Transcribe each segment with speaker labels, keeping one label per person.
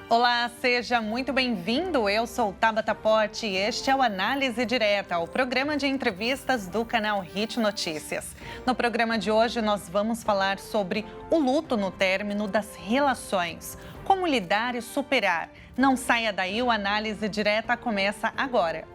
Speaker 1: Olá, seja muito bem-vindo. Eu sou Tabata Porte e este é o Análise Direta, o programa de entrevistas do canal Hit Notícias. No programa de hoje, nós vamos falar sobre o luto no término das relações, como lidar e superar. Não saia daí, o Análise Direta começa agora.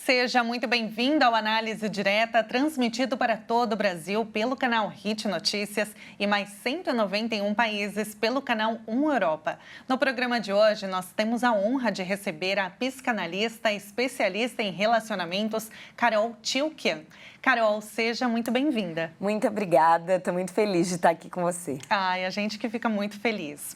Speaker 1: Seja muito bem-vindo ao Análise Direta, transmitido para todo o Brasil pelo canal Hit Notícias e mais 191 países pelo canal 1 Europa. No programa de hoje, nós temos a honra de receber a psicanalista e especialista em relacionamentos, Carol Tilquian. Carol, seja muito bem-vinda.
Speaker 2: Muito obrigada, estou muito feliz de estar aqui com você.
Speaker 1: Ai, a gente que fica muito feliz.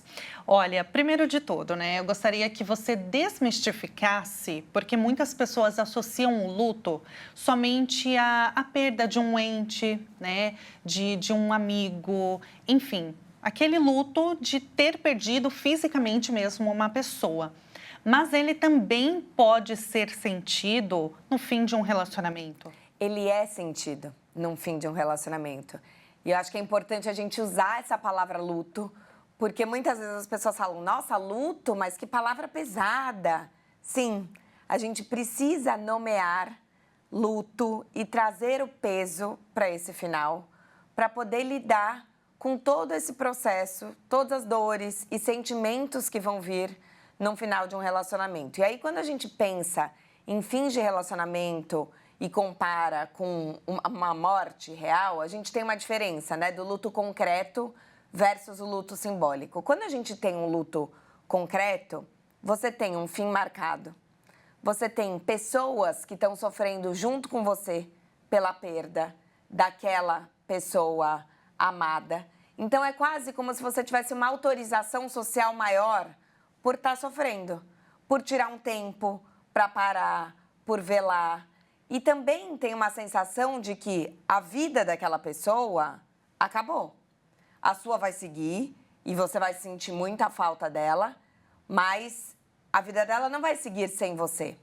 Speaker 1: Olha, primeiro de tudo, eu gostaria que você desmistificasse, porque muitas pessoas associam o luto somente à perda de um ente, de um amigo, enfim, aquele luto de ter perdido fisicamente mesmo uma pessoa. Mas ele também pode ser sentido no fim de um relacionamento.
Speaker 2: Ele é sentido no fim de um relacionamento. E eu acho que é importante a gente usar essa palavra luto, porque muitas vezes as pessoas falam, nossa, luto, mas que palavra pesada. Sim, a gente precisa nomear luto e trazer o peso para esse final, para poder lidar com todo esse processo, todas as dores e sentimentos que vão vir no final de um relacionamento. E aí, quando a gente pensa em fins de relacionamento e compara com uma morte real, a gente tem uma diferença, do luto concreto versus o luto simbólico. Quando a gente tem um luto concreto, você tem um fim marcado. Você tem pessoas que estão sofrendo junto com você pela perda daquela pessoa amada. Então, é quase como se você tivesse uma autorização social maior por estar sofrendo, por tirar um tempo para parar, por velar. E também tem uma sensação de que a vida daquela pessoa acabou. A sua vai seguir e você vai sentir muita falta dela, mas a vida dela não vai seguir sem você.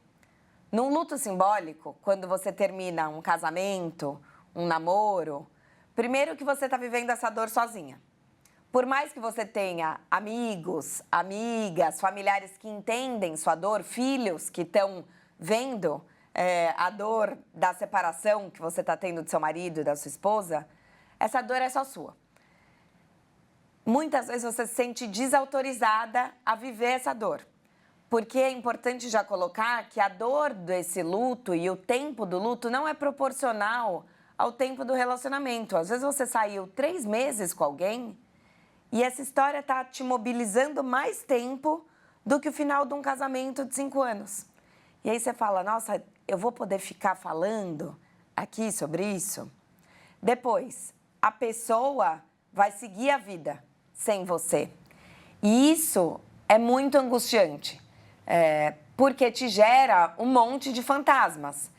Speaker 2: Num luto simbólico, quando você termina um casamento, um namoro, primeiro que você está vivendo essa dor sozinha. Por mais que você tenha amigos, amigas, familiares que entendem sua dor, filhos que estão vendo a dor da separação que você está tendo do seu marido e da sua esposa, essa dor é só sua. Muitas vezes você se sente desautorizada a viver essa dor. Porque é importante já colocar que a dor desse luto e o tempo do luto não é proporcional ao tempo do relacionamento. Às vezes você saiu 3 meses com alguém e essa história está te mobilizando mais tempo do que o final de um casamento de 5 anos. E aí você fala, nossa, eu vou poder ficar falando aqui sobre isso? Depois, a pessoa vai seguir a vida sem você. E isso é muito angustiante, porque te gera um monte de fantasmas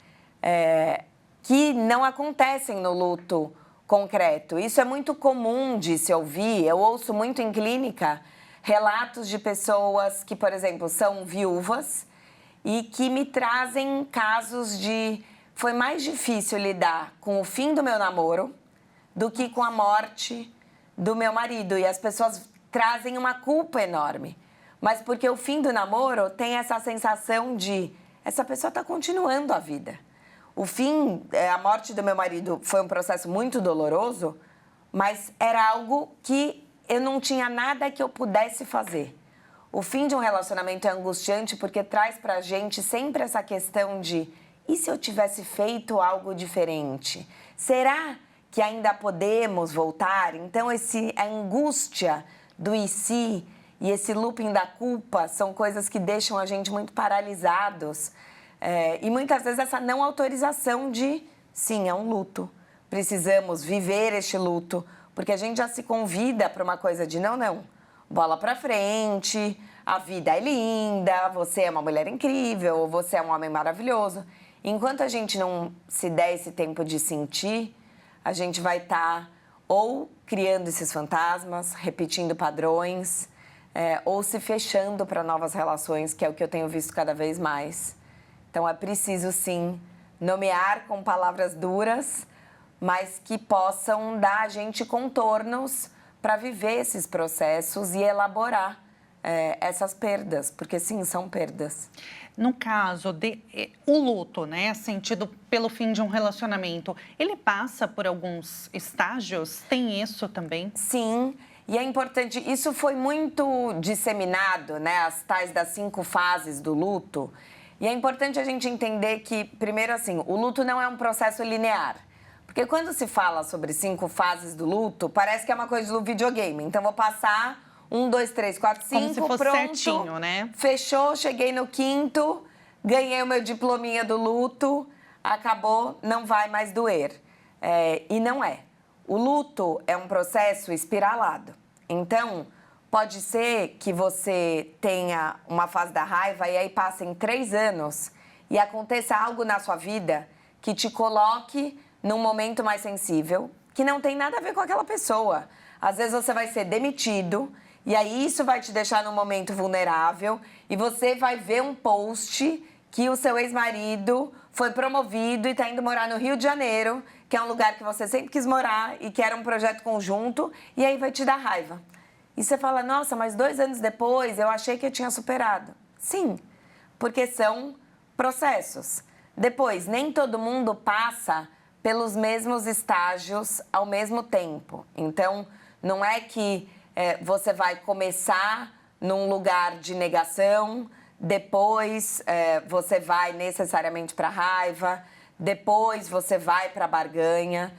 Speaker 2: que não acontecem no luto concreto. Isso é muito comum de se ouvir. Eu ouço muito em clínica relatos de pessoas que, por exemplo, são viúvas e que me trazem casos de foi mais difícil lidar com o fim do meu namoro do que com a morte do meu marido. E as pessoas trazem uma culpa enorme. Mas porque o fim do namoro tem essa sensação de essa pessoa está continuando a vida. O fim, a morte do meu marido foi um processo muito doloroso, mas era algo que eu não tinha nada que eu pudesse fazer. O fim de um relacionamento é angustiante porque traz pra gente sempre essa questão de e se eu tivesse feito algo diferente? Será que ainda podemos voltar? Então, a angústia do e se e esse looping da culpa são coisas que deixam a gente muito paralisados. E muitas vezes essa não autorização de, sim, é um luto. Precisamos viver este luto, porque a gente já se convida para uma coisa de não, bola pra frente, a vida é linda, você é uma mulher incrível, você é um homem maravilhoso. Enquanto a gente não se der esse tempo de sentir, a gente vai estar ou criando esses fantasmas, repetindo padrões, ou se fechando para novas relações, que é o que eu tenho visto cada vez mais. Então, é preciso, sim, nomear com palavras duras, mas que possam dar a gente contornos para viver esses processos e elaborar essas perdas, porque, sim, são perdas.
Speaker 1: No caso o luto, né, sentido pelo fim de um relacionamento, ele passa por alguns estágios? Tem isso também?
Speaker 2: Sim, e é importante, isso foi muito disseminado, né, as tais das 5 fases do luto. E é importante a gente entender que, primeiro assim, o luto não é um processo linear. Porque quando se fala sobre 5 fases do luto, parece que é uma coisa do videogame. Então, vou passar 1, 2, 3, 4, 5,
Speaker 1: Como se fosse
Speaker 2: pronto,
Speaker 1: certinho, né?
Speaker 2: Fechou, cheguei no 5º, ganhei o meu diplominha do luto, acabou, não vai mais doer. E não é. O luto é um processo espiralado. Então, pode ser que você tenha uma fase da raiva e aí passem 3 anos e aconteça algo na sua vida que te coloque num momento mais sensível, que não tem nada a ver com aquela pessoa. Às vezes você vai ser demitido e aí isso vai te deixar num momento vulnerável e você vai ver um post que o seu ex-marido foi promovido e está indo morar no Rio de Janeiro, que é um lugar que você sempre quis morar e que era um projeto conjunto, e aí vai te dar raiva. E você fala, nossa, mas 2 anos depois eu achei que eu tinha superado. Sim, porque são processos. Depois, nem todo mundo passa pelos mesmos estágios ao mesmo tempo. Então, não é que você vai começar num lugar de negação, depois você vai necessariamente para a raiva, depois você vai para a barganha.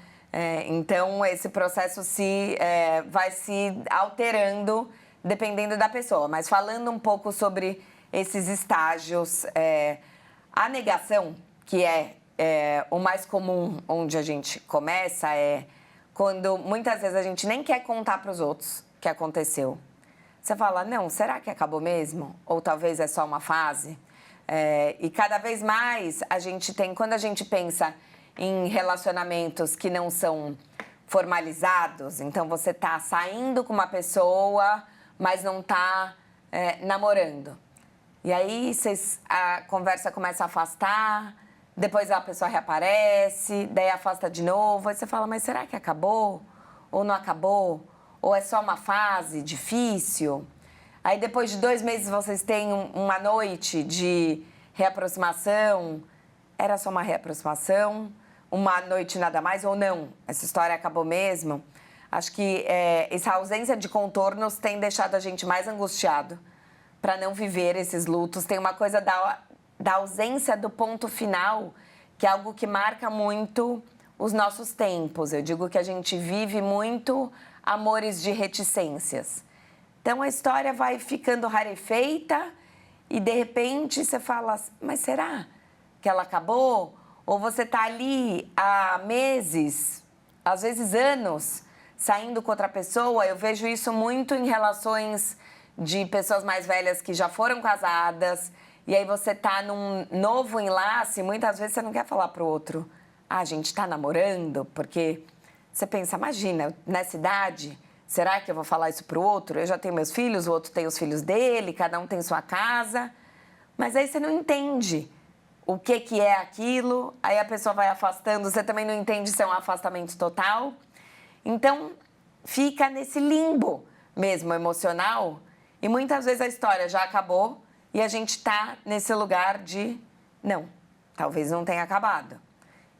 Speaker 2: Então, esse processo vai se alterando dependendo da pessoa. Mas falando um pouco sobre esses estágios, a negação, que é o mais comum onde a gente começa, é quando muitas vezes a gente nem quer contar para os outros o que aconteceu. Você fala, não, será que acabou mesmo? Ou talvez é só uma fase? E cada vez mais a gente tem, quando a gente pensa em relacionamentos que não são formalizados, então você está saindo com uma pessoa, mas não está namorando. E aí a conversa começa a afastar, depois a pessoa reaparece, daí afasta de novo, aí você fala, mas será que acabou? Ou não acabou? Ou é só uma fase difícil? Aí depois de 2 meses vocês têm uma noite de reaproximação, era só uma reaproximação? Uma noite nada mais ou não? Essa história acabou mesmo? Acho que essa ausência de contornos tem deixado a gente mais angustiado para não viver esses lutos. Tem uma coisa da ausência do ponto final, que é algo que marca muito os nossos tempos. Eu digo que a gente vive muito amores de reticências. Então, a história vai ficando rarefeita e, de repente, você fala, mas será que ela acabou? Ou você está ali há meses, às vezes anos, saindo com outra pessoa. Eu vejo isso muito em relações de pessoas mais velhas que já foram casadas. E aí você tá num novo enlace, muitas vezes você não quer falar pro outro, a gente tá namorando, porque você pensa, imagina, nessa idade, será que eu vou falar isso pro outro? Eu já tenho meus filhos, o outro tem os filhos dele, cada um tem sua casa. Mas aí você não entende o que é aquilo, aí a pessoa vai afastando, você também não entende se é um afastamento total. Então, fica nesse limbo mesmo emocional, e muitas vezes a história já acabou, e a gente está nesse lugar de, não, talvez não tenha acabado.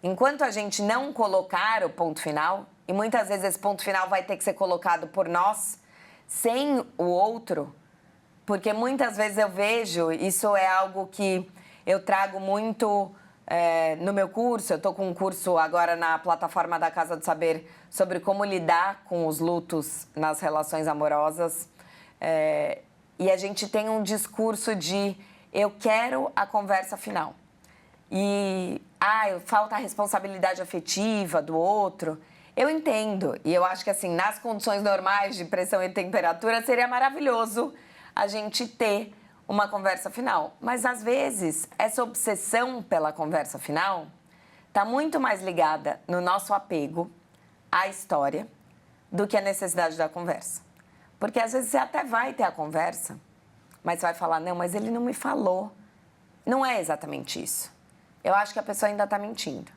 Speaker 2: Enquanto a gente não colocar o ponto final, e muitas vezes esse ponto final vai ter que ser colocado por nós, sem o outro, porque muitas vezes eu vejo, isso é algo que eu trago muito no meu curso, eu estou com um curso agora na plataforma da Casa do Saber sobre como lidar com os lutos nas relações amorosas. E a gente tem um discurso de eu quero a conversa final. E falta a responsabilidade afetiva do outro. Eu entendo. E eu acho que assim, nas condições normais de pressão e temperatura, seria maravilhoso a gente ter uma conversa final. Mas às vezes, essa obsessão pela conversa final está muito mais ligada no nosso apego à história do que a necessidade da conversa. Porque às vezes você até vai ter a conversa, mas você vai falar, não, mas ele não me falou não é exatamente isso. Eu acho que a pessoa ainda está mentindo.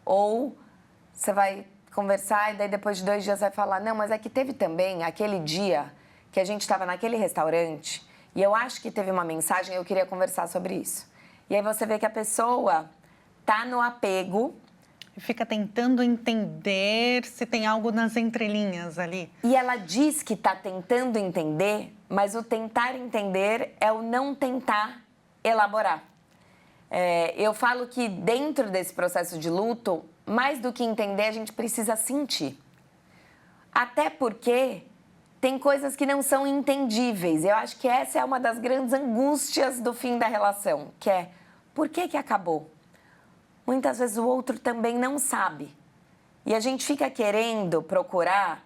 Speaker 2: Ou você vai conversar e daí depois de 2 dias vai falar, não, mas é que teve também aquele dia que a gente estava naquele restaurante e eu acho que teve uma mensagem e eu queria conversar sobre isso. E aí você vê que a pessoa tá no apego.
Speaker 1: E fica tentando entender se tem algo nas entrelinhas ali.
Speaker 2: E ela diz que está tentando entender, mas o tentar entender é o não tentar elaborar. Eu falo que dentro desse processo de luto, mais do que entender, a gente precisa sentir. Até porque tem coisas que não são entendíveis. Eu acho que essa é uma das grandes angústias do fim da relação, que é, por que acabou? Muitas vezes o outro também não sabe. E a gente fica querendo procurar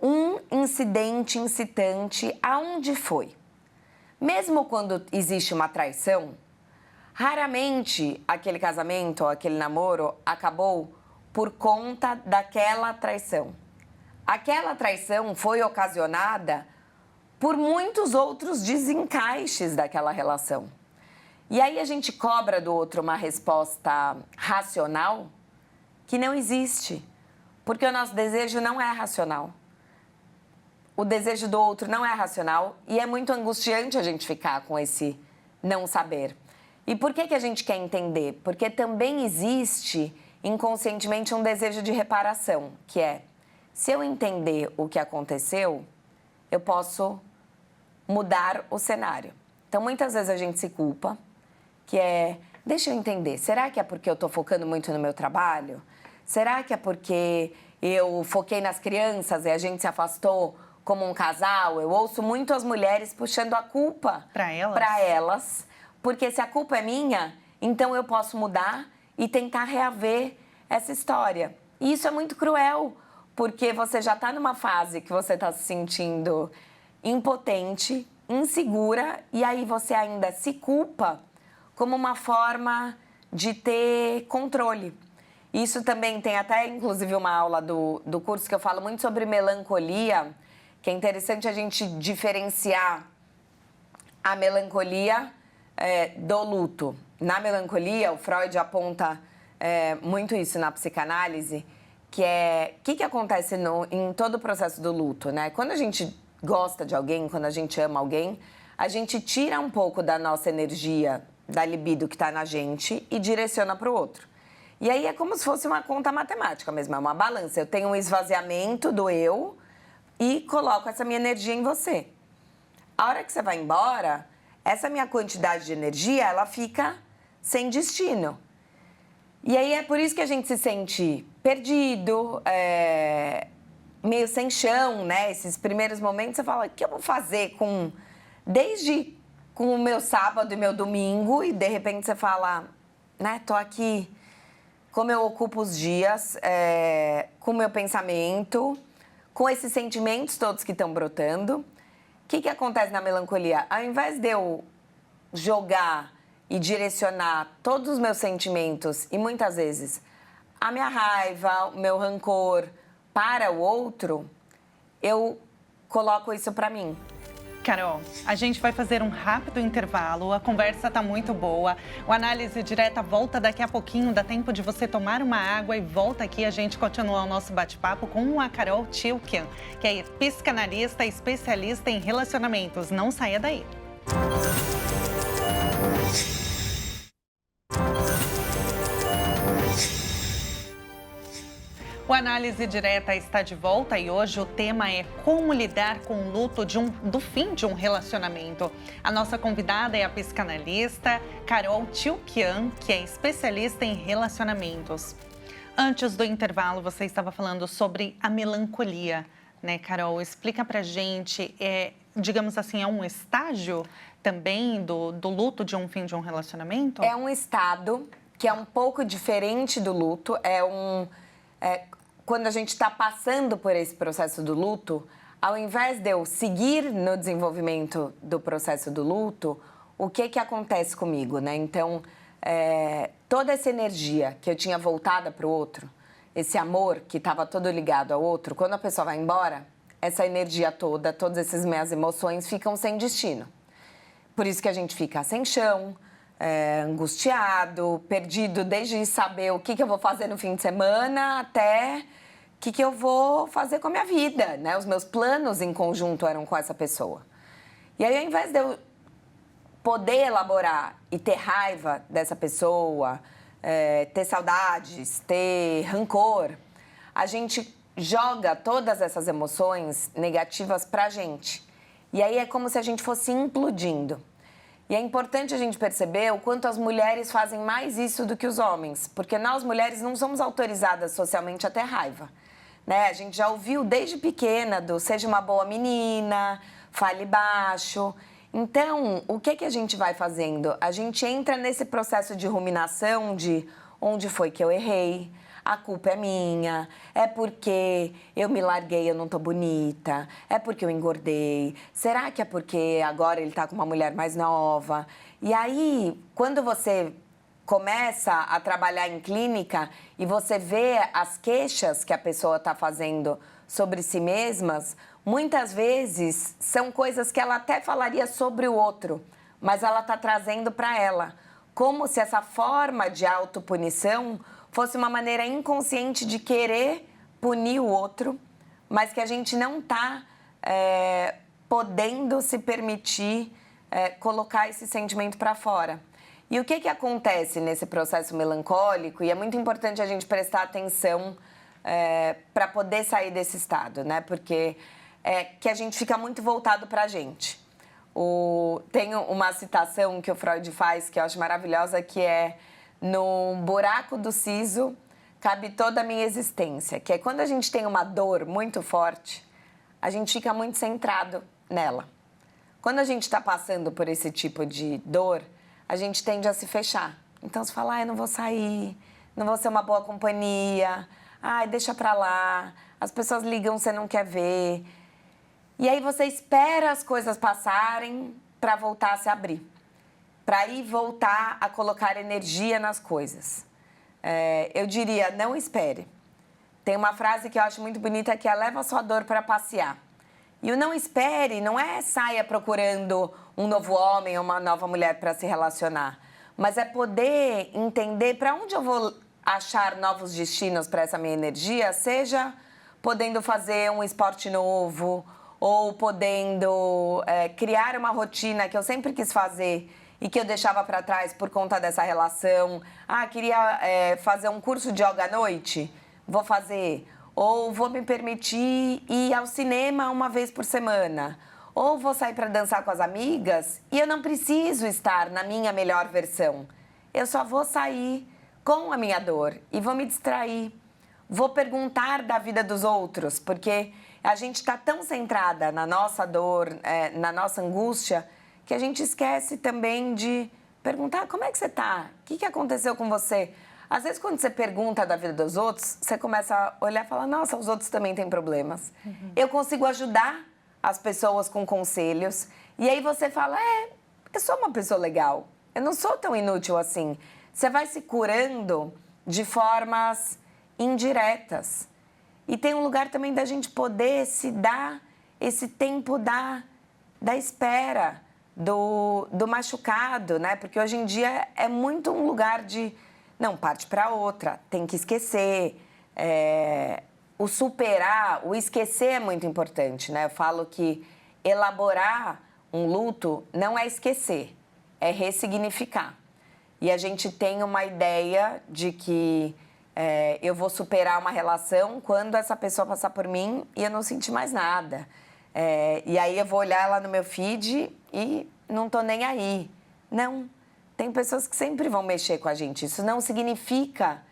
Speaker 2: um incidente incitante aonde foi. Mesmo quando existe uma traição, raramente aquele casamento ou aquele namoro acabou por conta daquela traição. Aquela traição foi ocasionada por muitos outros desencaixes daquela relação. E aí a gente cobra do outro uma resposta racional que não existe, porque o nosso desejo não é racional. O desejo do outro não é racional e é muito angustiante a gente ficar com esse não saber. E por que a gente quer entender? Porque também existe inconscientemente um desejo de reparação, que é, se eu entender o que aconteceu, eu posso mudar o cenário. Então, muitas vezes a gente se culpa, que é, deixa eu entender, será que é porque eu estou focando muito no meu trabalho? Será que é porque eu foquei nas crianças e a gente se afastou como um casal? Eu ouço muito as mulheres puxando a culpa
Speaker 1: para
Speaker 2: elas, porque se a culpa é minha, então eu posso mudar e tentar reaver essa história. E isso é muito cruel, porque você já está numa fase que você está se sentindo impotente, insegura, e aí você ainda se culpa como uma forma de ter controle. Isso também tem até, inclusive, uma aula do curso que eu falo muito sobre melancolia, que é interessante a gente diferenciar a melancolia do luto. Na melancolia, o Freud aponta muito isso na psicanálise, que é o que acontece em todo o processo do luto, né? Quando a gente gosta de alguém, quando a gente ama alguém, a gente tira um pouco da nossa energia, da libido que está na gente e direciona para o outro. E aí é como se fosse uma conta matemática mesmo, é uma balança. Eu tenho um esvaziamento do eu e coloco essa minha energia em você. A hora que você vai embora, essa minha quantidade de energia, ela fica sem destino. E aí é por isso que a gente se sente perdido, meio sem chão, né? Esses primeiros momentos você fala, o que eu vou fazer desde com o meu sábado e meu domingo? E de repente você fala, né? Tô aqui, como eu ocupo os dias, com o meu pensamento, com esses sentimentos todos que estão brotando. O que acontece na melancolia? Ao invés de eu jogar e direcionar todos os meus sentimentos e muitas vezes a minha raiva, o meu rancor para o outro, eu coloco isso para mim.
Speaker 1: Carol, a gente vai fazer um rápido intervalo, a conversa tá muito boa. O Análise Direta volta daqui a pouquinho, dá tempo de você tomar uma água e volta aqui, a gente continua o nosso bate-papo com a Carol Tilkian, que é psicanalista e especialista em relacionamentos. Não saia daí. O Análise Direta está de volta e hoje o tema é como lidar com o luto do fim de um relacionamento. A nossa convidada é a psicanalista Carol Tilkian, que é especialista em relacionamentos. Antes do intervalo, você estava falando sobre a melancolia, né, Carol? Explica pra gente, digamos assim, é um estágio também do luto de um fim de um relacionamento?
Speaker 2: É um estado que é um pouco diferente do luto, quando a gente está passando por esse processo do luto, ao invés de eu seguir no desenvolvimento do processo do luto, o que acontece comigo, né? Então, toda essa energia que eu tinha voltada para o outro, esse amor que estava todo ligado ao outro, quando a pessoa vai embora, essa energia toda, todas essas minhas emoções ficam sem destino. Por isso que a gente fica sem chão, angustiado, perdido desde saber o que eu vou fazer no fim de semana até o que eu vou fazer com a minha vida, né? Os meus planos em conjunto eram com essa pessoa. E aí, ao invés de eu poder elaborar e ter raiva dessa pessoa, ter saudades, ter rancor, a gente joga todas essas emoções negativas pra gente. E aí é como se a gente fosse implodindo. E é importante a gente perceber o quanto as mulheres fazem mais isso do que os homens, porque nós mulheres não somos autorizadas socialmente a ter raiva, né? A gente já ouviu desde pequena do seja uma boa menina, fale baixo. Então, o que a gente vai fazendo? A gente entra nesse processo de ruminação de onde foi que eu errei, a culpa é minha, é porque eu me larguei, eu não tô bonita, é porque eu engordei, será que é porque agora ele tá com uma mulher mais nova? E aí, quando você começa a trabalhar em clínica e você vê as queixas que a pessoa tá fazendo sobre si mesmas, muitas vezes são coisas que ela até falaria sobre o outro, mas ela tá trazendo para ela, como se essa forma de autopunição fosse uma maneira inconsciente de querer punir o outro, mas que a gente não está podendo se permitir colocar esse sentimento para fora. E o que acontece nesse processo melancólico? E é muito importante a gente prestar atenção para poder sair desse estado, né? Porque que a gente fica muito voltado para a gente. Tem uma citação que o Freud faz que eu acho maravilhosa, que é: no buraco do siso cabe toda a minha existência, que é quando a gente tem uma dor muito forte, a gente fica muito centrado nela. Quando a gente está passando por esse tipo de dor, a gente tende a se fechar. Então, você fala, eu não vou sair, não vou ser uma boa companhia, deixa pra lá, as pessoas ligam, você não quer ver. E aí você espera as coisas passarem para voltar a se abrir, para ir voltar a colocar energia nas coisas. Eu diria, não espere. Tem uma frase que eu acho muito bonita, que é: leva a sua dor para passear. E o não espere não é saia procurando um novo homem ou uma nova mulher para se relacionar, mas é poder entender para onde eu vou achar novos destinos para essa minha energia, seja podendo fazer um esporte novo ou podendo criar uma rotina que eu sempre quis fazer e que eu deixava para trás por conta dessa relação. Queria fazer um curso de yoga à noite? Vou fazer. Ou vou me permitir ir ao cinema uma vez por semana. Ou vou sair para dançar com as amigas e eu não preciso estar na minha melhor versão. Eu só vou sair com a minha dor e vou me distrair. Vou perguntar da vida dos outros, porque a gente está tão centrada na nossa dor, na nossa angústia, que a gente esquece também de perguntar: como é que você está? O que aconteceu com você? Às vezes, quando você pergunta da vida dos outros, você começa a olhar e falar: nossa, os outros também têm problemas. Uhum. Eu consigo ajudar as pessoas com conselhos. E aí você fala: eu sou uma pessoa legal. Eu não sou tão inútil assim. Você vai se curando de formas indiretas. E tem um lugar também da gente poder se dar esse tempo da espera, do machucado, né? Porque hoje em dia é muito um lugar de não, parte para outra, tem que esquecer. O superar, o esquecer é muito importante, né? Eu falo que elaborar um luto não é esquecer, é ressignificar. E a gente tem uma ideia de que eu vou superar uma relação quando essa pessoa passar por mim e eu não sentir mais nada. E aí eu vou olhar lá no meu feed e não tô nem aí. Não, tem pessoas que sempre vão mexer com a gente. Isso não significa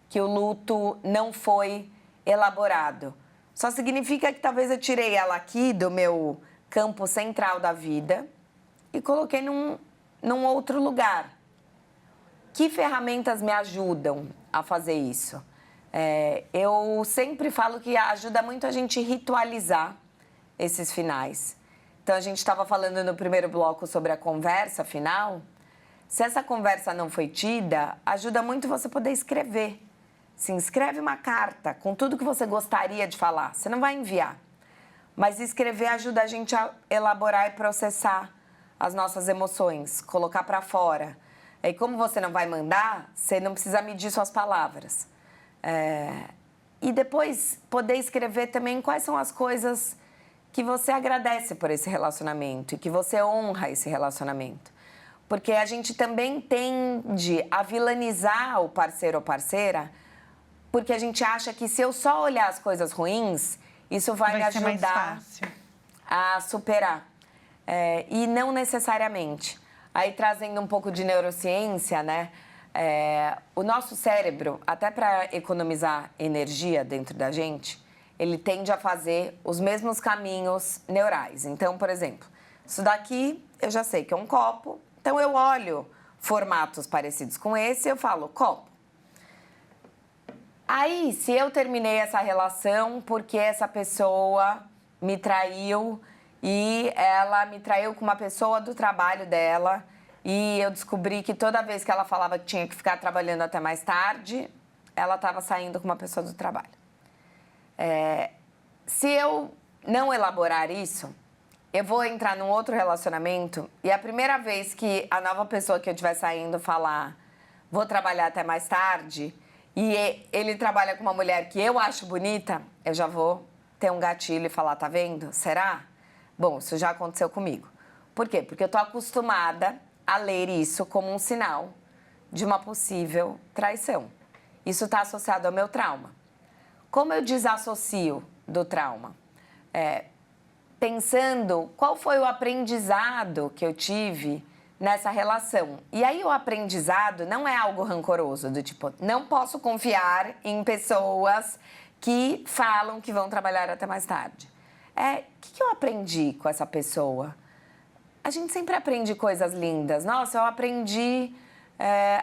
Speaker 2: que o luto não foi elaborado. Só significa que talvez eu tirei ela aqui do meu campo central da vida e coloquei num outro lugar. Que ferramentas me ajudam a fazer isso? Eu sempre falo que ajuda muito a gente ritualizar esses finais. Então, a gente estava falando no primeiro bloco sobre a conversa final. Se essa conversa não foi tida, ajuda muito você poder escrever. Se escreve uma carta com tudo que você gostaria de falar. Você não vai enviar. Mas escrever ajuda a gente a elaborar e processar as nossas emoções, colocar para fora. E como você não vai mandar, você não precisa medir suas palavras. E depois poder escrever também quais são as coisas que você agradece por esse relacionamento e que você honra esse relacionamento. Porque a gente também tende a vilanizar o parceiro ou parceira, porque a gente acha que se eu só olhar as coisas ruins, isso vai me ajudar a superar. E não necessariamente. Aí, trazendo um pouco de neurociência, né? O nosso cérebro, até para economizar energia dentro da gente, ele tende a fazer os mesmos caminhos neurais. Então, por exemplo, isso daqui eu já sei que é um copo, então eu olho formatos parecidos com esse e eu falo copo. Aí, se eu terminei essa relação porque essa pessoa me traiu e ela me traiu com uma pessoa do trabalho dela e eu descobri que toda vez que ela falava que tinha que ficar trabalhando até mais tarde, ela estava saindo com uma pessoa do trabalho. Se eu não elaborar isso, eu vou entrar num outro relacionamento e a primeira vez que a nova pessoa que eu estiver saindo falar vou trabalhar até mais tarde e ele trabalha com uma mulher que eu acho bonita, eu já vou ter um gatilho e falar, tá vendo? Será? Bom, isso já aconteceu comigo. Por quê? Porque eu tô acostumada a ler isso como um sinal de uma possível traição. Isso está associado ao meu trauma. Como eu desassocio do trauma? Pensando qual foi o aprendizado que eu tive nessa relação. E aí o aprendizado não é algo rancoroso, do tipo, não posso confiar em pessoas que falam que vão trabalhar até mais tarde. O que eu aprendi com essa pessoa? A gente sempre aprende coisas lindas. Nossa, eu aprendi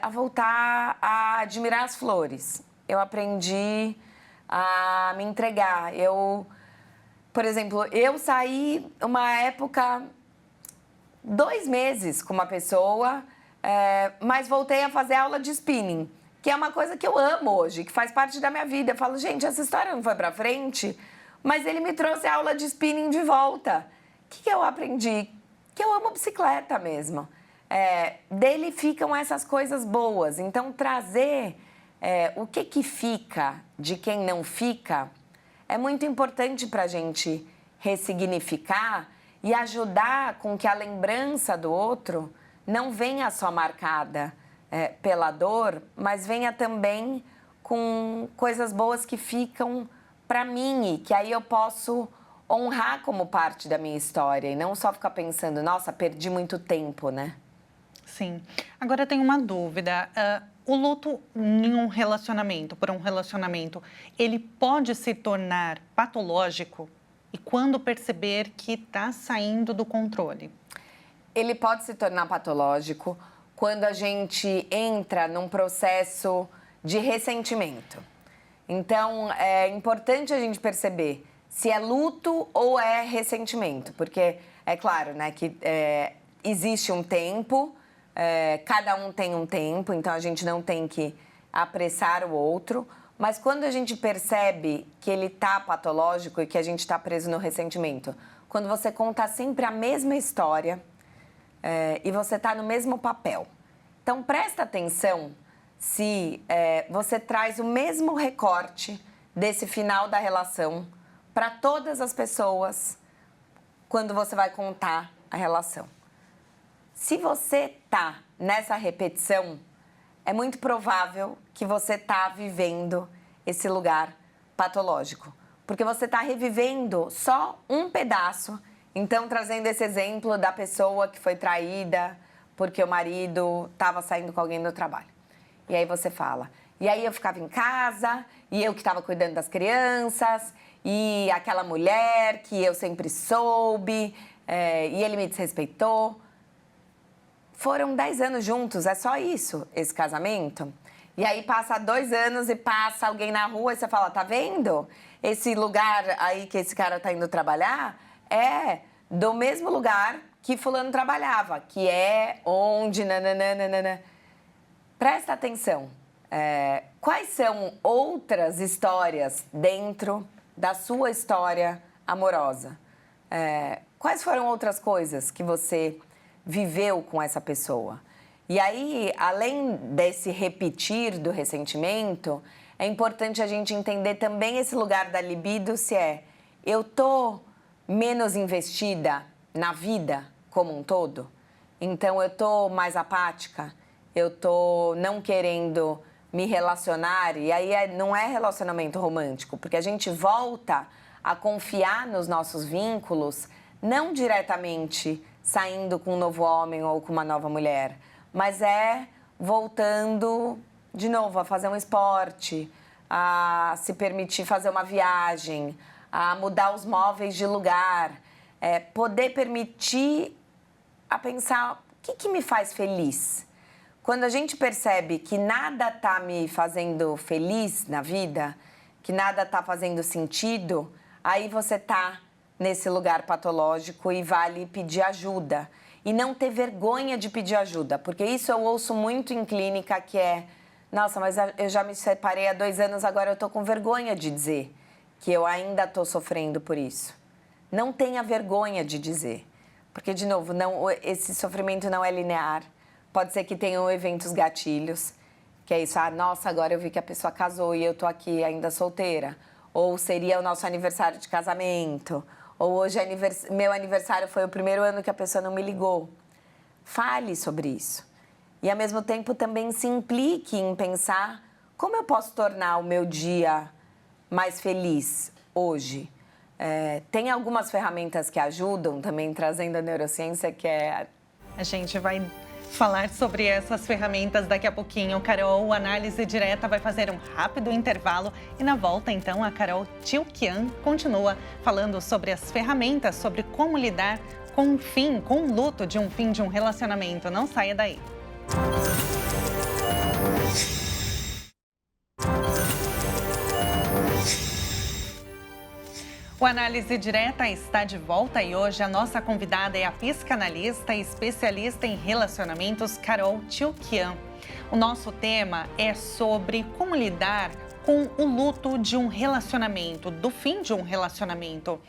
Speaker 2: a voltar a admirar as flores. Eu aprendi a me entregar. Por exemplo, eu saí uma época, 2 meses com uma pessoa, mas voltei a fazer aula de spinning, que é uma coisa que eu amo hoje, que faz parte da minha vida. Eu falo, gente, essa história não foi pra frente, mas ele me trouxe a aula de spinning de volta. O que eu aprendi? Que eu amo bicicleta mesmo. Dele ficam essas coisas boas. Então, trazer o que fica de quem não fica é muito importante para a gente ressignificar e ajudar com que a lembrança do outro não venha só marcada pela dor, mas venha também com coisas boas que ficam para mim e que aí eu posso honrar como parte da minha história e não só ficar pensando, nossa, perdi muito tempo, né?
Speaker 1: Sim. Agora eu tenho uma dúvida. O luto em um relacionamento, por um relacionamento, ele pode se tornar patológico? E quando perceber que está saindo do controle?
Speaker 2: Ele pode se tornar patológico quando a gente entra num processo de ressentimento. Então, é importante a gente perceber se é luto ou é ressentimento. Porque é claro, né, que existe um tempo, cada um tem um tempo, então a gente não tem que apressar o outro. Mas quando a gente percebe que ele está patológico e que a gente está preso no ressentimento, quando você conta sempre a mesma história e você está no mesmo papel. Então, presta atenção se você traz o mesmo recorte desse final da relação para todas as pessoas quando você vai contar a relação. Se você está nessa repetição, é muito provável que você está vivendo esse lugar patológico. Porque você está revivendo só um pedaço. Então, trazendo esse exemplo da pessoa que foi traída porque o marido estava saindo com alguém do trabalho. E aí você fala, e aí eu ficava em casa, e eu que estava cuidando das crianças, e aquela mulher que eu sempre soube, e ele me desrespeitou. Foram 10 anos juntos, é só isso, esse casamento. E aí passa 2 anos e passa alguém na rua e você fala, tá vendo? Esse lugar aí que esse cara tá indo trabalhar é do mesmo lugar que fulano trabalhava, que é onde... nananana. Presta atenção. Quais são outras histórias dentro da sua história amorosa? Quais foram outras coisas que você viveu com essa pessoa? E aí, além desse repetir do ressentimento, é importante a gente entender também esse lugar da libido, se eu tô menos investida na vida como um todo, então eu tô mais apática, eu tô não querendo me relacionar, e aí não é relacionamento romântico, porque a gente volta a confiar nos nossos vínculos, não diretamente saindo com um novo homem ou com uma nova mulher, mas voltando de novo a fazer um esporte, a se permitir fazer uma viagem, a mudar os móveis de lugar, poder permitir a pensar o que me faz feliz. Quando a gente percebe que nada está me fazendo feliz na vida, que nada está fazendo sentido, aí você está nesse lugar patológico e vale pedir ajuda. E não ter vergonha de pedir ajuda, porque isso eu ouço muito em clínica, que nossa, mas eu já me separei há 2 anos, agora eu estou com vergonha de dizer que eu ainda estou sofrendo por isso. Não tenha vergonha de dizer, porque, de novo, esse sofrimento não é linear. Pode ser que tenham eventos gatilhos, que é isso, nossa, agora eu vi que a pessoa casou e eu tô aqui ainda solteira. Ou seria o nosso aniversário de casamento. Ou hoje meu aniversário foi o primeiro ano que a pessoa não me ligou. Fale sobre isso. E, ao mesmo tempo, também se implique em pensar como eu posso tornar o meu dia mais feliz hoje. Tem algumas ferramentas que ajudam, também trazendo a neurociência, que
Speaker 1: A gente vai falar sobre essas ferramentas daqui a pouquinho. Carol, Análise Direta vai fazer um rápido intervalo e na volta, então, a Carol Tilquian continua falando sobre as ferramentas, sobre como lidar com o luto de um fim de um relacionamento. Não saia daí. O Análise Direta está de volta e hoje a nossa convidada é a psicanalista e especialista em relacionamentos, Carol Tilquian. O nosso tema é sobre como lidar com o luto de um relacionamento, do fim de um relacionamento.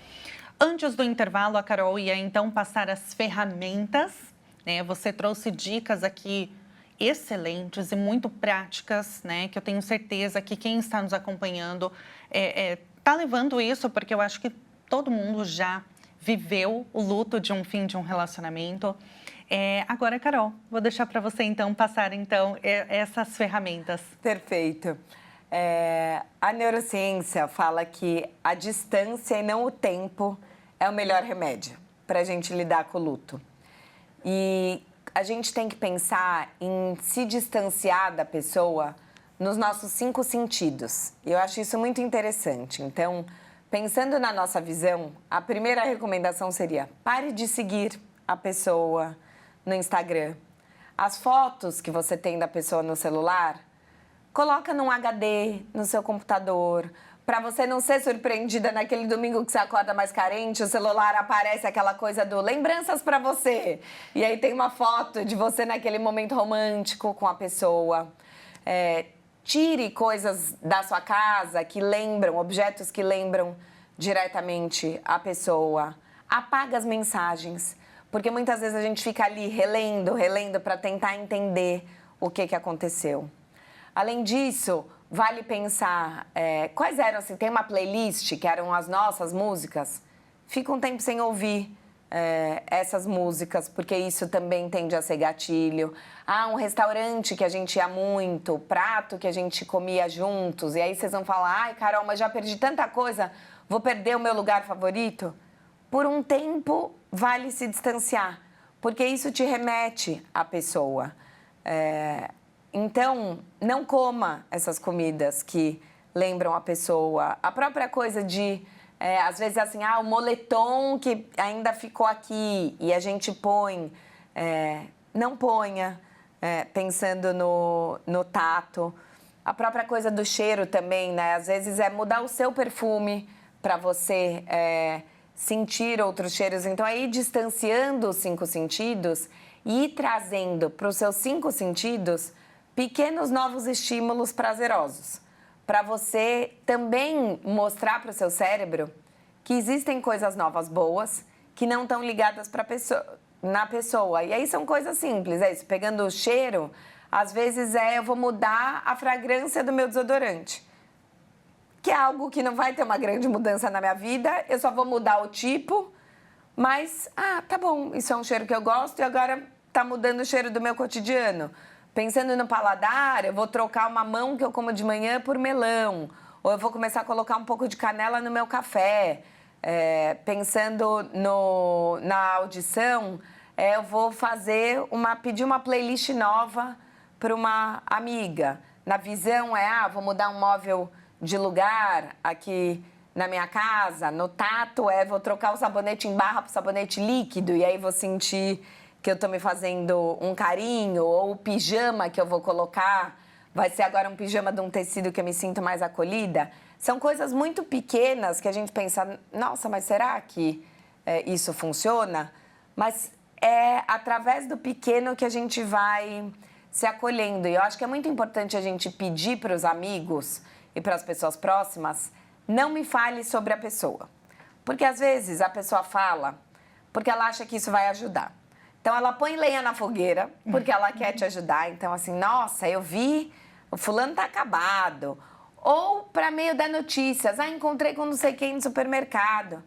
Speaker 1: Antes do intervalo, a Carol ia então passar as ferramentas, né? Você trouxe dicas aqui excelentes e muito práticas, né? Que eu tenho certeza que quem está nos acompanhando está levando isso, porque eu acho que todo mundo já viveu o luto de um fim de um relacionamento. Agora, Carol, vou deixar para você, então, passar essas ferramentas.
Speaker 2: Perfeito. A neurociência fala que a distância e não o tempo é o melhor remédio para a gente lidar com o luto. E a gente tem que pensar em se distanciar da pessoa nos nossos 5 sentidos. E eu acho isso muito interessante. Então, pensando na nossa visão, a primeira recomendação seria: pare de seguir a pessoa no Instagram. As fotos que você tem da pessoa no celular, coloca num HD no seu computador, para você não ser surpreendida naquele domingo que você acorda mais carente, o celular aparece aquela coisa do lembranças para você. E aí tem uma foto de você naquele momento romântico com a pessoa. Tire coisas da sua casa que lembram, objetos que lembram diretamente a pessoa. Apaga as mensagens, porque muitas vezes a gente fica ali relendo para tentar entender o que aconteceu. Além disso, vale pensar quais eram, se tem uma playlist que eram as nossas músicas, fica um tempo sem ouvir essas músicas, porque isso também tende a ser gatilho. Um restaurante que a gente ia muito, prato que a gente comia juntos, e aí vocês vão falar: ai, Carol, mas já perdi tanta coisa, vou perder o meu lugar favorito? Por um tempo, vale se distanciar, porque isso te remete à pessoa. Então, não coma essas comidas que lembram a pessoa. A própria coisa de, às vezes, assim, o moletom que ainda ficou aqui e a gente põe. Não ponha, pensando no tato. A própria coisa do cheiro também, né? Às vezes é mudar o seu perfume para você sentir outros cheiros. Então, aí distanciando os 5 sentidos e ir trazendo para os seus 5 sentidos pequenos novos estímulos prazerosos, para você também mostrar para o seu cérebro que existem coisas novas boas que não estão ligadas para a pessoa, na pessoa. E aí são coisas simples, é isso. Pegando o cheiro, às vezes eu vou mudar a fragrância do meu desodorante. Que é algo que não vai ter uma grande mudança na minha vida, eu só vou mudar o tipo, mas, tá bom, isso é um cheiro que eu gosto e agora tá mudando o cheiro do meu cotidiano. Pensando no paladar, eu vou trocar uma mamão que eu como de manhã por melão, ou eu vou começar a colocar um pouco de canela no meu café. Pensando na audição, eu vou pedir uma playlist nova para uma amiga. Na visão vou mudar um móvel de lugar aqui na minha casa. No tato vou trocar o sabonete em barra para o sabonete líquido e aí vou sentir que eu tô me fazendo um carinho, ou o pijama que eu vou colocar vai ser agora um pijama de um tecido que eu me sinto mais acolhida. São coisas muito pequenas que a gente pensa, nossa, mas será que isso funciona? Mas é através do pequeno que a gente vai se acolhendo. E eu acho que é muito importante a gente pedir para os amigos e para as pessoas próximas, não me fale sobre a pessoa. Porque às vezes a pessoa fala porque ela acha que isso vai ajudar. Então ela põe lenha na fogueira porque ela quer te ajudar. Então assim, nossa, eu vi, o fulano tá acabado. Ou para meio da notícias, encontrei com não sei quem no supermercado.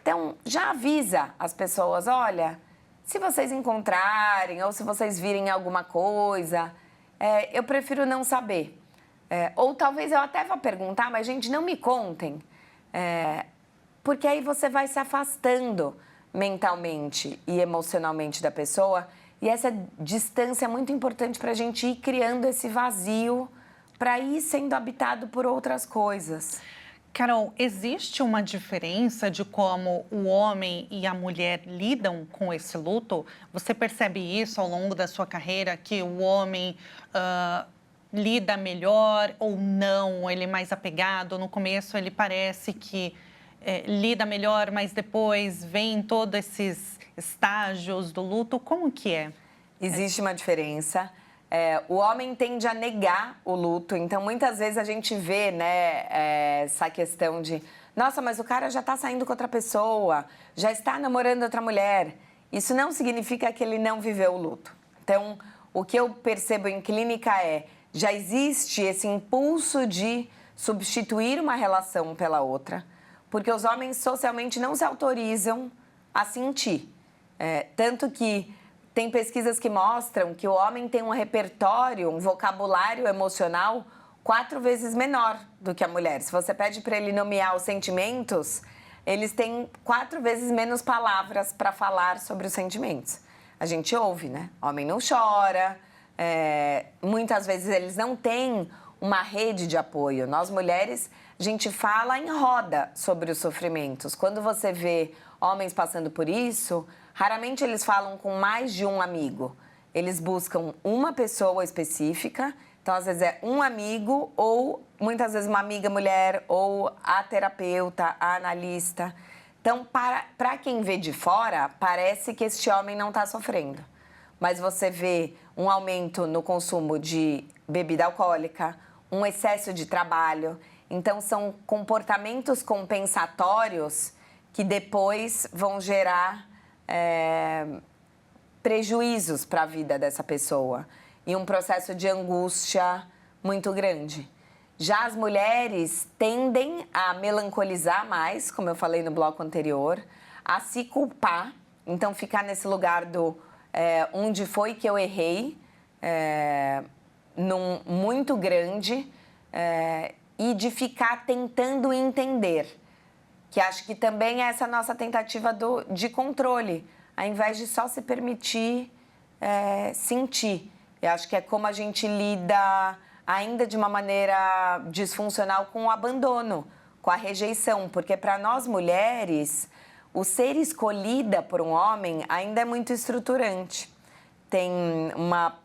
Speaker 2: Então já avisa as pessoas, olha, se vocês encontrarem ou se vocês virem alguma coisa, eu prefiro não saber. Ou talvez eu até vá perguntar, mas gente, não me contem. Porque aí você vai se afastando mentalmente e emocionalmente da pessoa. E essa distância é muito importante para a gente ir criando esse vazio para ir sendo habitado por outras coisas.
Speaker 1: Carol, existe uma diferença de como o homem e a mulher lidam com esse luto? Você percebe isso ao longo da sua carreira, que o homem lida melhor ou não? Ele é mais apegado? No começo ele parece que lida melhor, mas depois vem todos esses estágios do luto. Como que é?
Speaker 2: Existe uma diferença. O homem tende a negar o luto, então muitas vezes a gente vê, essa questão de nossa, mas o cara já está saindo com outra pessoa, já está namorando outra mulher. Isso não significa que ele não viveu o luto. Então, o que eu percebo em clínica já existe esse impulso de substituir uma relação pela outra, porque os homens socialmente não se autorizam a sentir. Tanto que tem pesquisas que mostram que o homem tem um repertório, um vocabulário emocional 4 vezes menor do que a mulher. Se você pede para ele nomear os sentimentos, eles têm 4 vezes menos palavras para falar sobre os sentimentos. A gente ouve, né? Homem não chora, muitas vezes eles não têm uma rede de apoio. Nós, mulheres, a gente fala em roda sobre os sofrimentos. Quando você vê homens passando por isso, raramente eles falam com mais de um amigo. Eles buscam uma pessoa específica, então às vezes é um amigo ou muitas vezes uma amiga mulher ou a terapeuta, a analista. Então, para quem vê de fora, parece que este homem não está sofrendo. Mas você vê um aumento no consumo de bebida alcoólica, um excesso de trabalho. Então, são comportamentos compensatórios que depois vão gerar prejuízos para a vida dessa pessoa e um processo de angústia muito grande. Já as mulheres tendem a melancolizar mais, como eu falei no bloco anterior, a se culpar, então ficar nesse lugar do onde foi que eu errei, muito grande, e de ficar tentando entender. Que acho que também é essa nossa tentativa de controle, ao invés de só se permitir sentir. Eu acho que é como a gente lida ainda de uma maneira disfuncional com o abandono, com a rejeição, porque para nós mulheres, o ser escolhida por um homem ainda é muito estruturante. Tem uma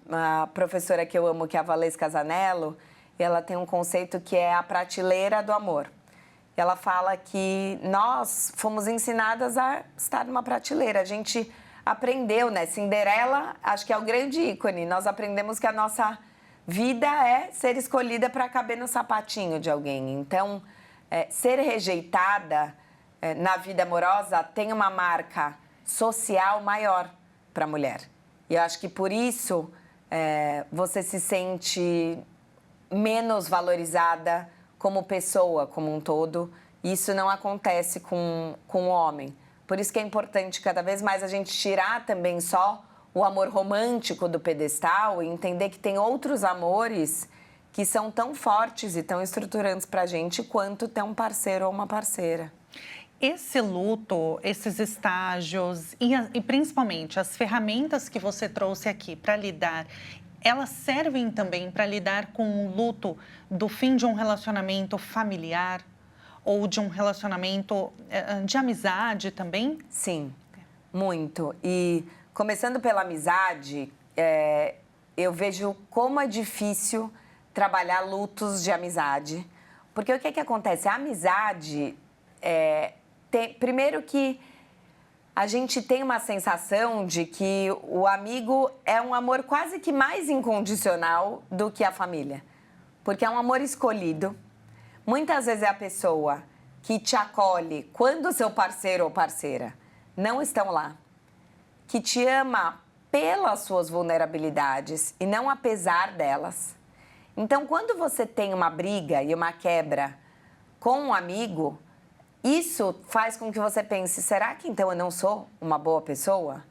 Speaker 2: professora que eu amo, que é a Valesca Zanello, e ela tem um conceito que é a prateleira do amor. Ela fala que nós fomos ensinadas a estar numa prateleira. A gente aprendeu, né? Cinderela, acho que é o grande ícone. Nós aprendemos que a nossa vida é ser escolhida para caber no sapatinho de alguém. Então, ser rejeitada na vida amorosa tem uma marca social maior para a mulher. E eu acho que por isso você se sente menos valorizada como pessoa, como um todo. Isso não acontece com o homem. Por isso que é importante cada vez mais a gente tirar também só o amor romântico do pedestal e entender que tem outros amores que são tão fortes e tão estruturantes para a gente quanto ter um parceiro ou uma parceira.
Speaker 1: Esse luto, esses estágios e principalmente as ferramentas que você trouxe aqui para lidar, elas servem também para lidar com o luto do fim de um relacionamento familiar ou de um relacionamento de amizade também?
Speaker 2: Sim, muito. E começando pela amizade, eu vejo como é difícil trabalhar lutos de amizade. Porque o que acontece? A amizade, primeiro que a gente tem uma sensação de que o amigo é um amor quase que mais incondicional do que a família. Porque é um amor escolhido. Muitas vezes é a pessoa que te acolhe quando o seu parceiro ou parceira não estão lá. Que te ama pelas suas vulnerabilidades e não apesar delas. Então, quando você tem uma briga e uma quebra com um amigo, isso faz com que você pense, será que então eu não sou uma boa pessoa?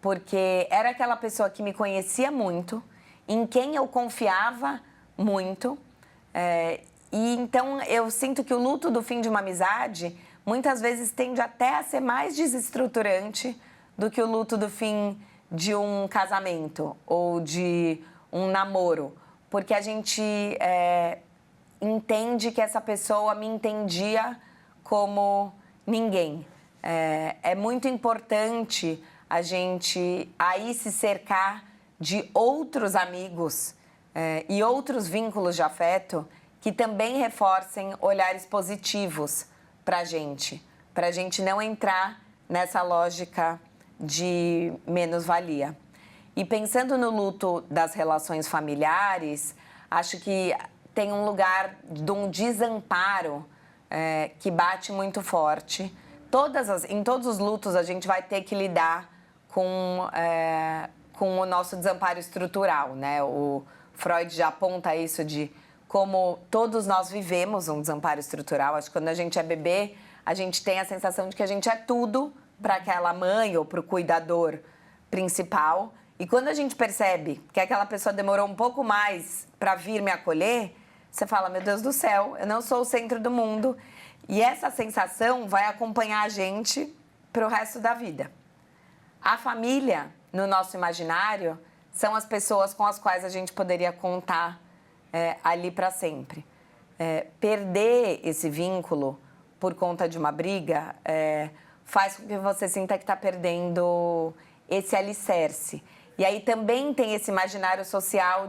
Speaker 2: Porque era aquela pessoa que me conhecia muito, em quem eu confiava muito. E então eu sinto que o luto do fim de uma amizade muitas vezes tende até a ser mais desestruturante do que o luto do fim de um casamento ou de um namoro. Porque a gente entende que essa pessoa me entendia como ninguém. É muito importante a gente aí se cercar de outros amigos e outros vínculos de afeto que também reforcem olhares positivos para a gente não entrar nessa lógica de menos-valia. E pensando no luto das relações familiares, acho que tem um lugar de um desamparo que bate muito forte. Em todos os lutos, a gente vai ter que lidar com o nosso desamparo estrutural, né? O Freud já aponta isso de como todos nós vivemos um desamparo estrutural. Acho que quando a gente é bebê, a gente tem a sensação de que a gente é tudo para aquela mãe ou para o cuidador principal. E quando a gente percebe que aquela pessoa demorou um pouco mais para vir me acolher, você fala, meu Deus do céu, eu não sou o centro do mundo. E essa sensação vai acompanhar a gente para o resto da vida. A família, no nosso imaginário, são as pessoas com as quais a gente poderia contar ali para sempre. Perder esse vínculo por conta de uma briga faz com que você sinta que está perdendo esse alicerce. E aí também tem esse imaginário social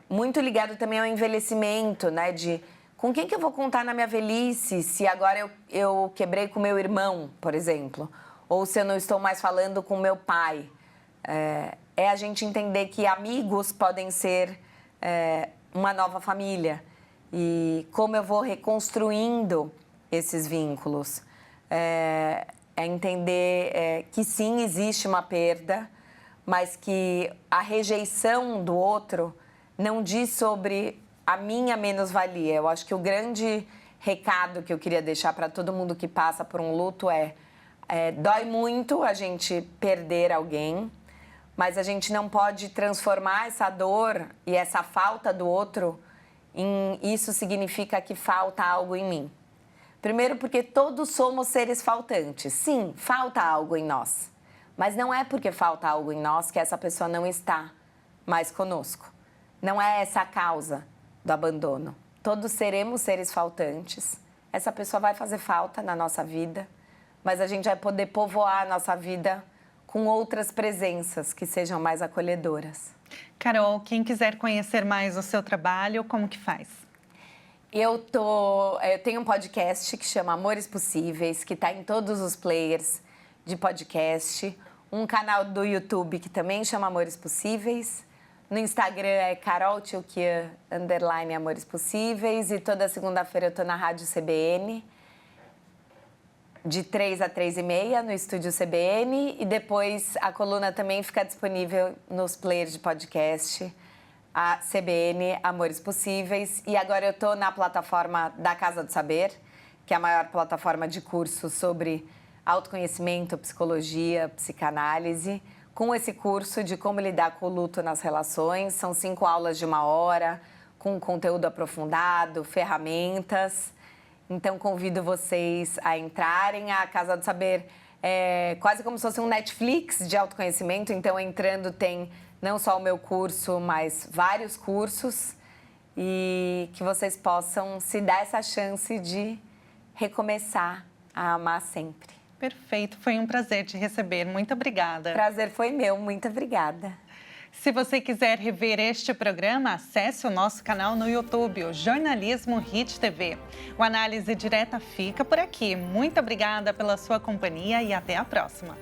Speaker 2: muito ligado também ao envelhecimento, né? De com quem que eu vou contar na minha velhice se agora eu quebrei com meu irmão, por exemplo, ou se eu não estou mais falando com meu pai. É a gente entender que amigos podem ser uma nova família e como eu vou reconstruindo esses vínculos. É entender que sim, existe uma perda, mas que a rejeição do outro não diz sobre a minha menos-valia. Eu acho que o grande recado que eu queria deixar para todo mundo que passa por um luto dói muito a gente perder alguém, mas a gente não pode transformar essa dor e essa falta do outro em isso significa que falta algo em mim. Primeiro porque todos somos seres faltantes. Sim, falta algo em nós. Mas não é porque falta algo em nós que essa pessoa não está mais conosco. Não é essa a causa do abandono. Todos seremos seres faltantes. Essa pessoa vai fazer falta na nossa vida, mas a gente vai poder povoar a nossa vida com outras presenças que sejam mais acolhedoras.
Speaker 1: Carol, quem quiser conhecer mais o seu trabalho, como que faz?
Speaker 2: Eu tenho um podcast que chama Amores Possíveis, que está em todos os players de podcast. Um canal do YouTube que também chama Amores Possíveis. No Instagram é caroltchouquian_Amores Possíveis. E toda segunda-feira eu estou na Rádio CBN. de 3 a 3h30 no Estúdio CBN e depois a coluna também fica disponível nos players de podcast, a CBN Amores Possíveis. E agora eu estou na plataforma da Casa do Saber, que é a maior plataforma de cursos sobre autoconhecimento, psicologia, psicanálise, com esse curso de como lidar com o luto nas relações. São 5 aulas de 1 hora, com conteúdo aprofundado, ferramentas. Então, convido vocês a entrarem. A Casa do Saber é quase como se fosse um Netflix de autoconhecimento. Então, entrando tem não só o meu curso, mas vários cursos. E que vocês possam se dar essa chance de recomeçar a amar sempre.
Speaker 1: Perfeito, foi um prazer te receber. Muito obrigada.
Speaker 2: Prazer foi meu, muito obrigada.
Speaker 1: Se você quiser rever este programa, acesse o nosso canal no YouTube, o Jornalismo Hit TV. O Análise Direta fica por aqui. Muito obrigada pela sua companhia e até a próxima.